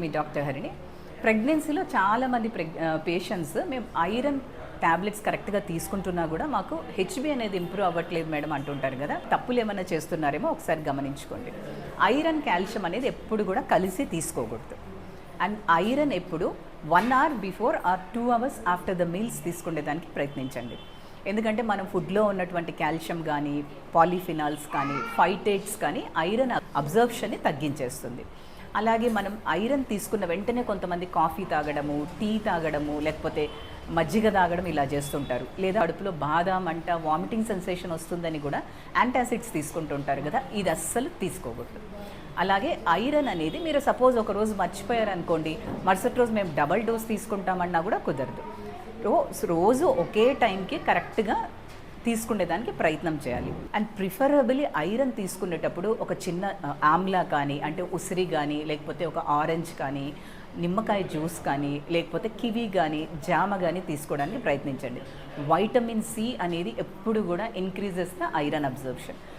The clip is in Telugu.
మీ డాక్టర్ హరిణి. ప్రెగ్నెన్సీలో చాలామంది పేషెంట్స్ మేము ఐరన్ టాబ్లెట్స్ కరెక్ట్గా తీసుకుంటున్నా కూడా మాకు హెచ్బి అనేది ఇంప్రూవ్ అవ్వట్లేదు మేడం అంటుంటారు కదా. తప్పులు ఏమైనా చేస్తున్నారేమో ఒకసారి గమనించుకోండి. ఐరన్ కాల్షియం అనేది ఎప్పుడు కూడా కలిసి తీసుకోకూడదు. అండ్ ఐరన్ ఎప్పుడు 1 hour before or 2 hours after the meals తీసుకునేదానికి ప్రయత్నించండి. ఎందుకంటే మనం ఫుడ్లో ఉన్నటువంటి కాల్షియం కానీ, పాలిఫినాల్స్ కానీ, ఫైటేట్స్ కానీ ఐరన్ అబ్జర్ప్షన్ని తగ్గించేస్తుంది. అలాగే మనం ఐరన్ తీసుకున్న వెంటనే కొంతమంది కాఫీ తాగడము, టీ తాగడము, లేకపోతే మజ్జిగ తాగడం ఇలా చేస్తుంటారు. లేదా కడుపులో బాధ, మంట, వామిటింగ్ సెన్సేషన్ వస్తుందని కూడా యాంటాసిడ్స్ తీసుకుంటుంటారు కదా. ఇది అస్సలు తీసుకోకూడదు. అలాగే ఐరన్ అనేది మీరు సపోజ్ ఒక రోజు మర్చిపోయారనుకోండి, మరుసటి రోజు మేము డబల్ డోస్ తీసుకుంటామన్నా కూడా కుదరదు. రోజు ఒకే టైంకి కరెక్ట్గా తీసుకునేదానికి ప్రయత్నం చేయాలి. అండ్ ప్రిఫరబుల్లీ ఐరన్ తీసుకునేటప్పుడు ఒక చిన్న ఆమ్లా కానీ, అంటే ఉసిరి కానీ, లేకపోతే ఒక ఆరెంజ్ కానీ, నిమ్మకాయ జ్యూస్ కానీ, లేకపోతే కివి కానీ, జామ కానీ తీసుకోవడానికి ప్రయత్నించండి. వైటమిన్ సి అనేది ఎప్పుడు కూడా ఇంక్రీజెస్ ద ఐరన్ అబ్జర్ప్షన్.